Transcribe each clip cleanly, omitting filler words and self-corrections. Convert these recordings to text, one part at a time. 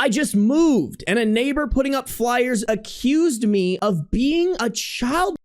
I just moved and a neighbor putting up flyers accused me of being a child.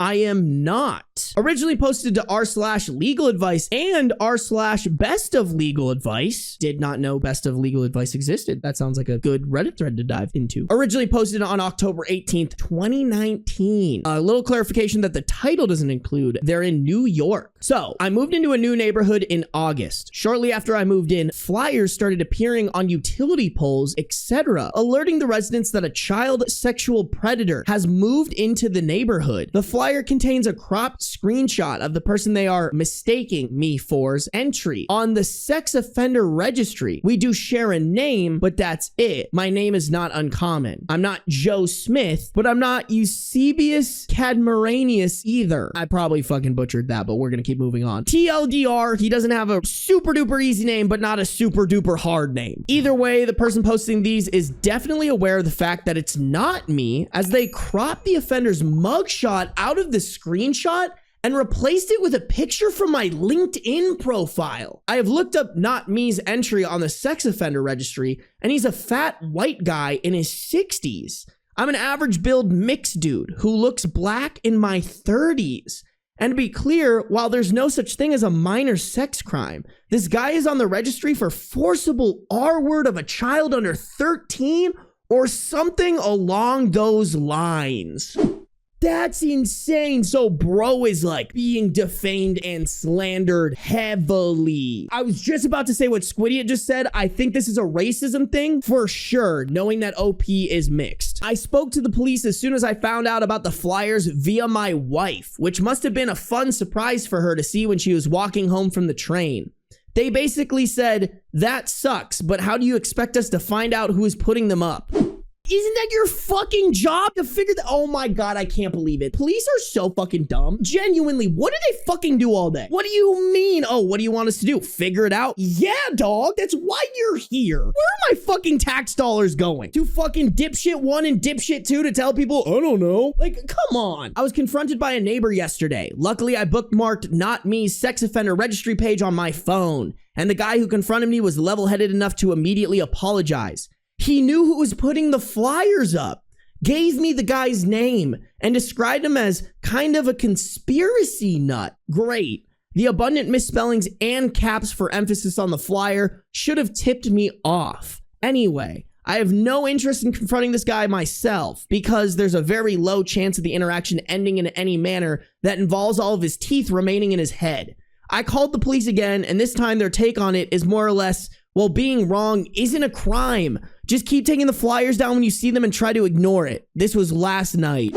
I am not. Originally posted to r/legal advice and r/best of legal advice. Did not know best of legal advice existed. That sounds like a good Reddit thread to dive into. Originally posted on October 18th, 2019. A little clarification that the title doesn't include. They're in New York. So I moved into a new neighborhood in August. Shortly after I moved in, flyers started appearing on utility poles, etc., alerting the residents that a child sexual predator has moved into the neighborhood. The flyer contains a cropped screenshot of the person they are mistaking me for's entry on the sex offender registry. We do share a name, but that's it. My name is not uncommon. I'm not Joe Smith, but I'm not Eusebius Cadmeranius either. I probably fucking butchered that, but we're gonna keep moving on. TLDR, he doesn't have a super duper easy name, but not a super duper hard name. Either way, the person posting these is definitely aware of the fact that it's not me, as they crop the offender's mugshot out of the screenshot and replaced it with a picture from my LinkedIn profile. I have looked up not me's entry on the sex offender registry, and he's a fat white guy in his 60s. I'm an average build mixed dude who looks black in my 30s. And to be clear, while there's no such thing as a minor sex crime, this guy is on the registry for forcible R-word of a child under 13 or something along those lines. That's insane. So bro is like being defamed and slandered heavily. I was just about to say what Squiddy just said. I think this is a racism thing for sure, knowing that OP is mixed. I spoke to the police as soon as I found out about the flyers via my wife, which must have been a fun surprise for her to see when she was walking home from the train. They basically said, that sucks, but how do you expect us to find out who is putting them up? Isn't that your fucking job to figure that? Oh my God, I can't believe it. Police are so fucking dumb. Genuinely, what do they fucking do all day? What do you mean? Oh, what do you want us to do? Figure it out? Yeah, dog. That's why you're here. Where are my fucking tax dollars going? To fucking dipshit 1 and dipshit 2 to tell people, I don't know. Like, come on. I was confronted by a neighbor yesterday. Luckily, I bookmarked not me's sex offender registry page on my phone. And the guy who confronted me was level-headed enough to immediately apologize. He knew who was putting the flyers up, gave me the guy's name, and described him as kind of a conspiracy nut. Great. The abundant misspellings and caps for emphasis on the flyer should have tipped me off. Anyway, I have no interest in confronting this guy myself because there's a very low chance of the interaction ending in any manner that involves all of his teeth remaining in his head. I called the police again, and this time their take on it is more or less, well, being wrong isn't a crime. Just keep taking the flyers down when you see them and try to ignore it. This was last night.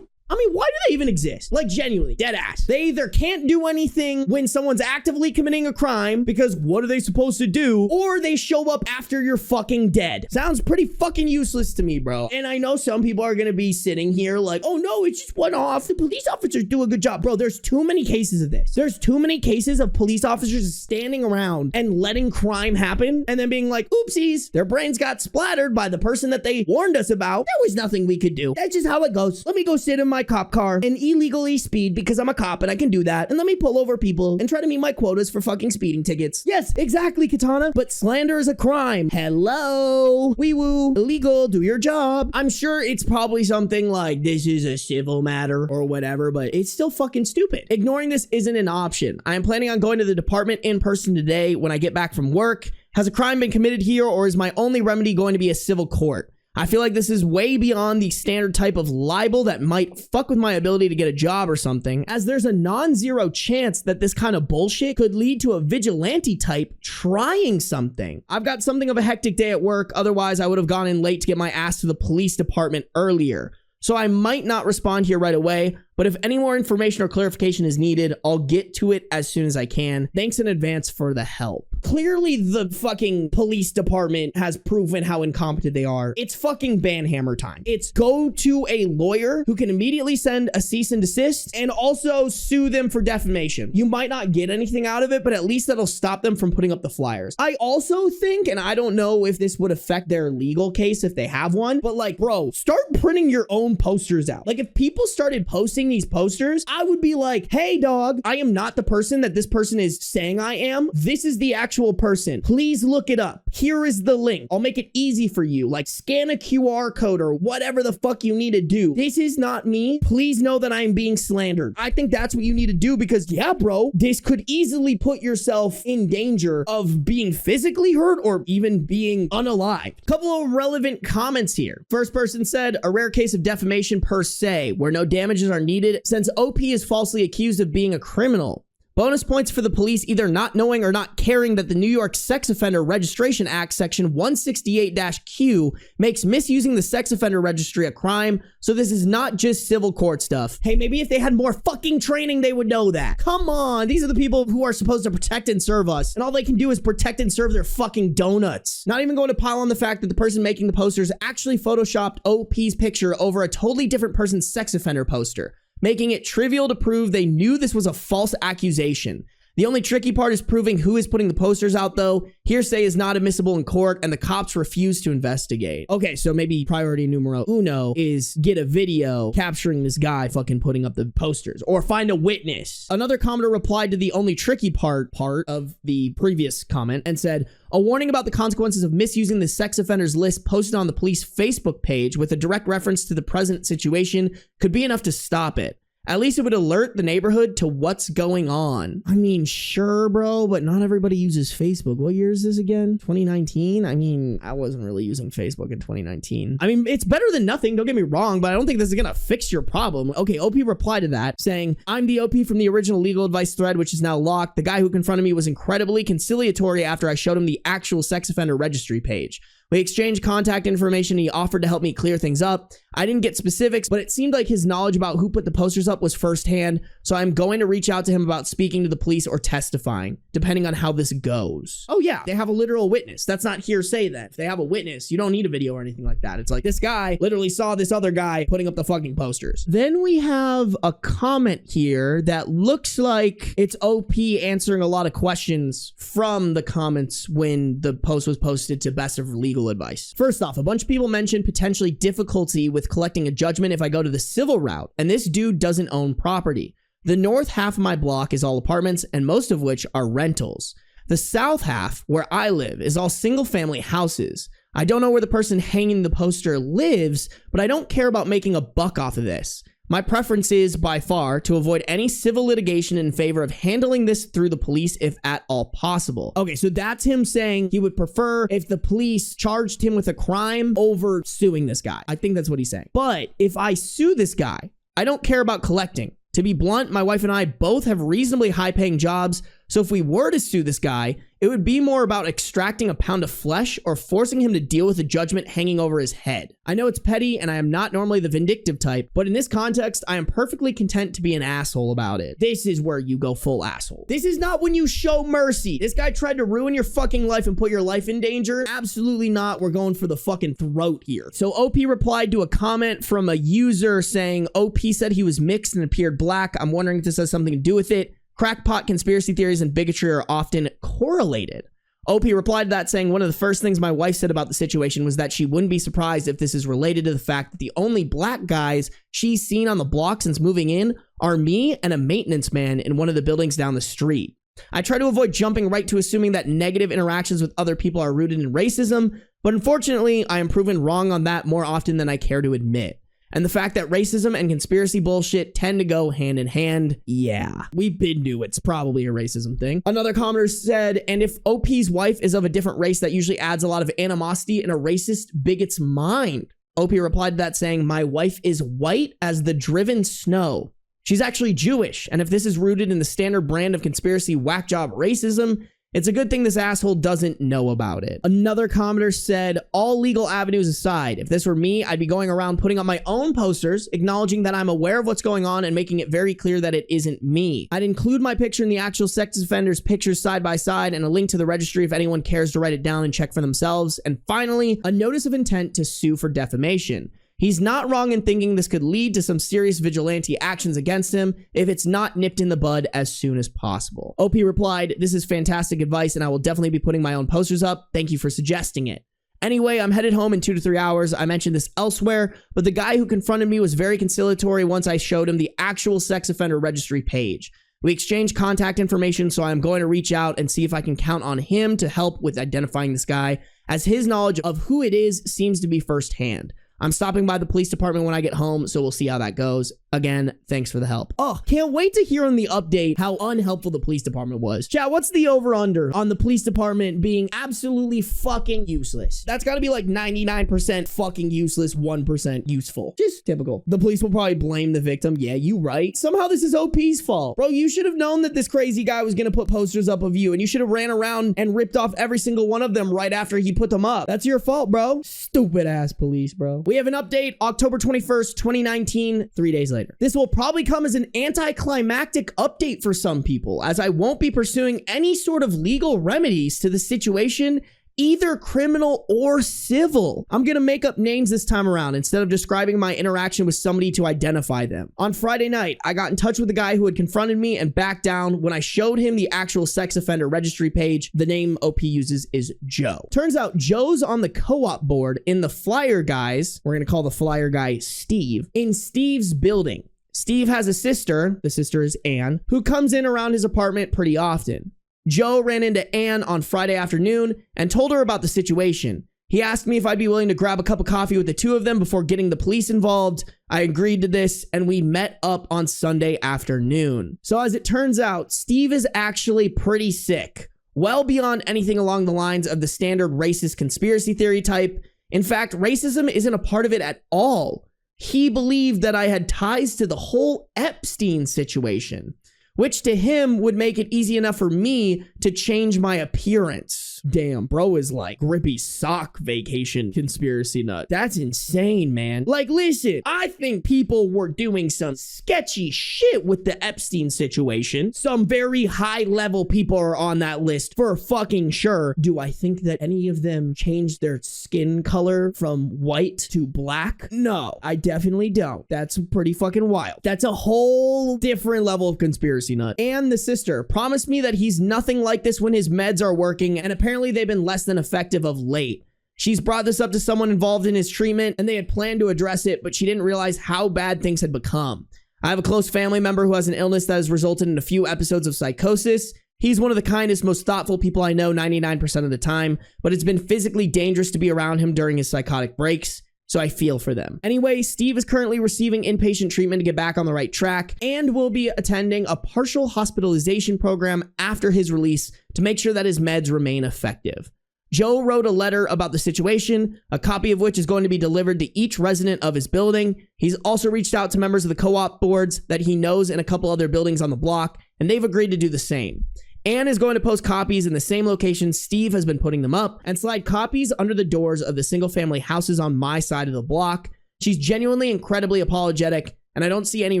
I mean, why do they even exist? Like, genuinely, dead ass. They either can't do anything when someone's actively committing a crime, because what are they supposed to do? Or they show up after you're fucking dead. Sounds pretty fucking useless to me, bro. And I know some people are gonna be sitting here like, oh no, it's just one off. The police officers do a good job. Bro, there's too many cases of this. There's too many cases of police officers standing around and letting crime happen and then being like, oopsies, their brains got splattered by the person that they warned us about. There was nothing we could do. That's just how it goes. Let me go sit in my cop car and illegally speed because I'm a cop and I can do that. And let me pull over people and try to meet my quotas for fucking speeding tickets. Yes, exactly, Katana. But slander is a crime. Hello. Wee woo. Illegal. Do your job. I'm sure it's probably something like this is a civil matter or whatever, but it's still fucking stupid. Ignoring this isn't an option. I am planning on going to the department in person today when I get back from work. Has a crime been committed here, or is my only remedy going to be a civil court? I feel like this is way beyond the standard type of libel that might fuck with my ability to get a job or something, as there's a non-zero chance that this kind of bullshit could lead to a vigilante type trying something. I've got something of a hectic day at work, otherwise I would have gone in late to get my ass to the police department earlier. So I might not respond here right away, but if any more information or clarification is needed, I'll get to it as soon as I can. Thanks in advance for the help. Clearly, the fucking police department has proven how incompetent they are. It's fucking banhammer time. It's go to a lawyer who can immediately send a cease and desist and also sue them for defamation. You might not get anything out of it, but at least that'll stop them from putting up the flyers. I also think, and I don't know if this would affect their legal case if they have one, but like, bro, start printing your own posters out. Like, if people started posting these posters, I would be like, hey dog, I am not the person that this person is saying I am. This is the actual actual person, please look it up. Here is the link. I'll make it easy for you. Like scan a QR code or whatever the fuck you need to do. This is not me. Please know that I am being slandered. I think that's what you need to do because yeah, bro, this could easily put yourself in danger of being physically hurt or even being unalived. Couple of relevant comments here. First person said, a rare case of defamation per se, where no damages are needed since OP is falsely accused of being a criminal. Bonus points for the police either not knowing or not caring that the New York Sex Offender Registration Act section 168-Q makes misusing the sex offender registry a crime, so this is not just civil court stuff. Hey, maybe if they had more fucking training, they would know that. Come on, these are the people who are supposed to protect and serve us, and all they can do is protect and serve their fucking donuts. Not even going to pile on the fact that the person making the posters actually photoshopped OP's picture over a totally different person's sex offender poster, making it trivial to prove they knew this was a false accusation. The only tricky part is proving who is putting the posters out, though. Hearsay is not admissible in court, and the cops refuse to investigate. Okay, so maybe priority numero uno is get a video capturing this guy fucking putting up the posters, or find a witness. Another commenter replied to the only tricky part of the previous comment and said, a warning about the consequences of misusing the sex offenders list posted on the police Facebook page with a direct reference to the present situation could be enough to stop it. At least it would alert the neighborhood to what's going on. I mean, sure, bro, but not everybody uses Facebook. What year is this again? 2019? I mean, I wasn't really using Facebook in 2019. I mean, it's better than nothing, don't get me wrong, but I don't think this is gonna fix your problem. Okay, OP replied to that, saying, I'm the OP from the original legal advice thread, which is now locked. The guy who confronted me was incredibly conciliatory after I showed him the actual sex offender registry page. We exchanged contact information. He offered to help me clear things up. I didn't get specifics, but it seemed like his knowledge about who put the posters up was firsthand, so I'm going to reach out to him about speaking to the police or testifying, depending on how this goes. Oh yeah, they have a literal witness. That's not hearsay then. If they have a witness, you don't need a video or anything like that. It's like, this guy literally saw this other guy putting up the fucking posters. Then we have a comment here that looks like it's OP answering a lot of questions from the comments when the post was posted to Bestof Legal Advice. First off, a bunch of people mentioned potentially difficulty with collecting a judgment if I go to the civil route, and this dude doesn't own property. The north half of my block is all apartments, and most of which are rentals. The south half, where I live, is all single family houses. I don't know where the person hanging the poster lives, but I don't care about making a buck off of this. My preference is, by far, to avoid any civil litigation in favor of handling this through the police if at all possible. Okay, so that's him saying he would prefer if the police charged him with a crime over suing this guy. I think that's what he's saying. But if I sue this guy, I don't care about collecting. To be blunt, my wife and I both have reasonably high-paying jobs, so if we were to sue this guy, it would be more about extracting a pound of flesh or forcing him to deal with a judgment hanging over his head. I know it's petty, and I am not normally the vindictive type, but in this context, I am perfectly content to be an asshole about it. This is where you go full asshole. This is not when you show mercy. This guy tried to ruin your fucking life and put your life in danger. Absolutely not. We're going for the fucking throat here. So OP replied to a comment from a user saying, OP said he was mixed and appeared black. I'm wondering if this has something to do with it. Crackpot conspiracy theories and bigotry are often correlated. OP replied to that saying, one of the first things my wife said about the situation was that she wouldn't be surprised if this is related to the fact that the only black guys she's seen on the block since moving in are me and a maintenance man in one of the buildings down the street. I try to avoid jumping right to assuming that negative interactions with other people are rooted in racism, but unfortunately, I am proven wrong on that more often than I care to admit. And the fact that racism and conspiracy bullshit tend to go hand in hand, yeah, we been knew it's probably a racism thing. Another commenter said, and if OP's wife is of a different race, that usually adds a lot of animosity in a racist bigot's mind. OP replied to that saying, my wife is white as the driven snow. She's actually Jewish, and if this is rooted in the standard brand of conspiracy whack job racism, it's a good thing this asshole doesn't know about it. Another commenter said, all legal avenues aside, if this were me, I'd be going around putting up my own posters, acknowledging that I'm aware of what's going on and making it very clear that it isn't me. I'd include my picture in the actual sex offender's pictures side by side and a link to the registry if anyone cares to write it down and check for themselves. And finally, a notice of intent to sue for defamation. He's not wrong in thinking this could lead to some serious vigilante actions against him if it's not nipped in the bud as soon as possible. OP replied, this is fantastic advice and I will definitely be putting my own posters up. Thank you for suggesting it. Anyway, I'm headed home in 2 to 3 hours. I mentioned this elsewhere, but the guy who confronted me was very conciliatory once I showed him the actual sex offender registry page. We exchanged contact information, so I'm going to reach out and see if I can count on him to help with identifying this guy, as his knowledge of who it is seems to be firsthand. I'm stopping by the police department when I get home, so we'll see how that goes. Again, thanks for the help. Oh, can't wait to hear on the update how unhelpful the police department was. Chat, what's the over-under on the police department being absolutely fucking useless? That's gotta be like 99% fucking useless, 1% useful. Just typical. The police will probably blame the victim. Yeah, you right. Somehow this is OP's fault. Bro, you should have known that this crazy guy was gonna put posters up of you, and you should have ran around and ripped off every single one of them right after he put them up. That's your fault, bro. Stupid ass police, bro. We have an update, October 21st, 2019, 3 days later. This will probably come as an anticlimactic update for some people, as I won't be pursuing any sort of legal remedies to the situation, either criminal or civil. I'm gonna make up names this time around instead of describing my interaction with somebody to identify them. On Friday night, I got in touch with the guy who had confronted me and backed down when I showed him the actual sex offender registry page. The name OP uses is Joe. Turns out Joe's on the co-op board in the flyer guys, we're gonna call the flyer guy Steve, in Steve's building. Steve has a sister, the sister is Ann, who comes in around his apartment pretty often. Joe ran into Ann on Friday afternoon and told her about the situation. He asked me if I'd be willing to grab a cup of coffee with the two of them before getting the police involved. I agreed to this, and we met up on Sunday afternoon. So as it turns out, Steve is actually pretty sick, well beyond anything along the lines of the standard racist conspiracy theory type. In fact, racism isn't a part of it at all. He believed that I had ties to the whole Epstein situation, which to him would make it easy enough for me to change my appearance. Damn, bro is like grippy sock vacation conspiracy nut. That's insane, man. Like, listen, I think people were doing some sketchy shit with the Epstein situation. Some very high level people are on that list for fucking sure. Do I think that any of them changed their skin color from white to black? No, I definitely don't. That's pretty fucking wild. That's a whole different level of conspiracy nut. And the sister promised me that he's nothing like this when his meds are working, and apparently they've been less than effective of late. She's brought this up to someone involved in his treatment, and they had planned to address it, but she didn't realize how bad things had become. I have a close family member who has an illness that has resulted in a few episodes of psychosis. He's one of the kindest, most thoughtful people I know 99% of the time, but it's been physically dangerous to be around him during his psychotic breaks. So I feel for them. Anyway, Steve is currently receiving inpatient treatment to get back on the right track and will be attending a partial hospitalization program after his release to make sure that his meds remain effective. Joe wrote a letter about the situation, a copy of which is going to be delivered to each resident of his building. He's also reached out to members of the co-op boards that he knows in a couple other buildings on the block, and they've agreed to do the same. Ann is going to post copies in the same location Steve has been putting them up and slide copies under the doors of the single family houses on my side of the block. She's genuinely incredibly apologetic, and I don't see any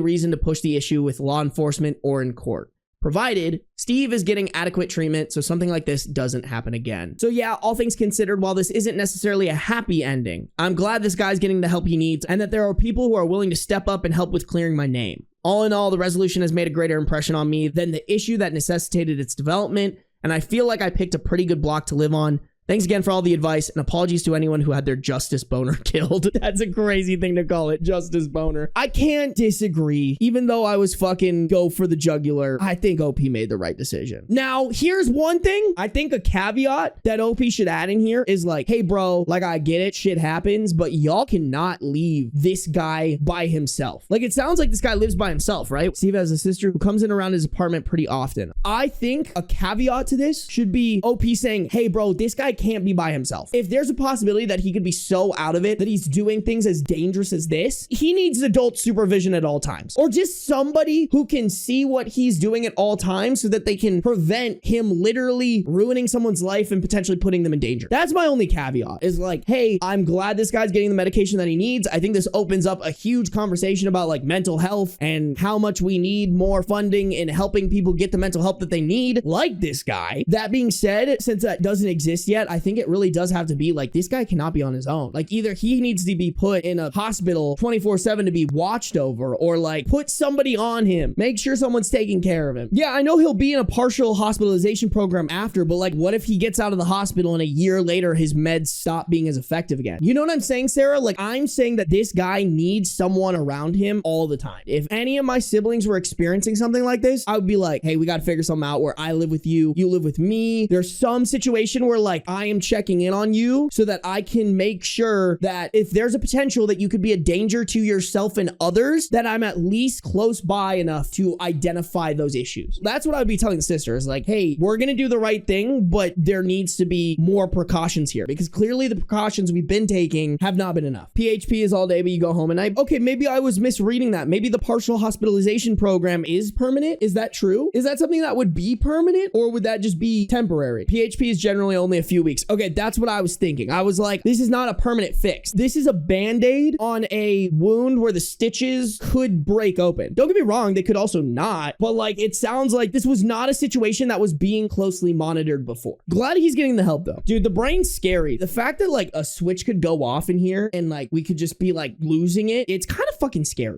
reason to push the issue with law enforcement or in court, provided Steve is getting adequate treatment so something like this doesn't happen again. So yeah, all things considered, while this isn't necessarily a happy ending, I'm glad this guy's getting the help he needs and that there are people who are willing to step up and help with clearing my name. All in all, the resolution has made a greater impression on me than the issue that necessitated its development, and I feel like I picked a pretty good block to live on. Thanks again for all the advice, and apologies to anyone who had their justice boner killed. That's a crazy thing to call it, justice boner. I can't disagree. Even though I was fucking go for the jugular, I think OP made the right decision. Now, here's one thing. I think a caveat that OP should add in here is like, hey bro, like I get it, shit happens, but y'all cannot leave this guy by himself. Like it sounds like this guy lives by himself, right? Steve has a sister who comes in around his apartment pretty often. I think a caveat to this should be OP saying, hey bro, this guy can't be by himself. If there's a possibility that he could be so out of it that he's doing things as dangerous as this, he needs adult supervision at all times, or just somebody who can see what he's doing at all times so that they can prevent him literally ruining someone's life and potentially putting them in danger. That's my only caveat, is like, hey, I'm glad this guy's getting the medication that he needs. I think this opens up a huge conversation about like mental health and how much we need more funding in helping people get the mental help that they need, like this guy. That being said, since that doesn't exist yet, that, I think it really does have to be like, this guy cannot be on his own. Like either he needs to be put in a hospital 24/7 to be watched over, or like put somebody on him, make sure someone's taking care of him. Yeah, I know he'll be in a partial hospitalization program after, but like what if he gets out of the hospital and a year later his meds stop being as effective again? You know what I'm saying, Sarah? Like I'm saying that this guy needs someone around him all the time. If any of my siblings were experiencing something like this, I would be like, hey, we got to figure something out where I live with you, you live with me. There's some situation where like I am checking in on you so that I can make sure that if there's a potential that you could be a danger to yourself and others, that I'm at least close by enough to identify those issues. That's what I would be telling the sister is like, hey, we're going to do the right thing, but there needs to be more precautions here because clearly the precautions we've been taking have not been enough. PHP is all day, but you go home at night. Okay, maybe I was misreading that. Maybe the partial hospitalization program is permanent. Is that true? Is that something that would be permanent or would that just be temporary? PHP is generally only a few weeks. Okay, that's what I was thinking. I was like, this is not a permanent fix. This is a band-aid on a wound where the stitches could break open. Don't get me wrong, they could also not, but like it sounds like this was not a situation that was being closely monitored before. Glad he's getting the help though. Dude, the brain's scary. The fact that like a switch could go off in here and like we could just be like losing it, it's kind of fucking scary.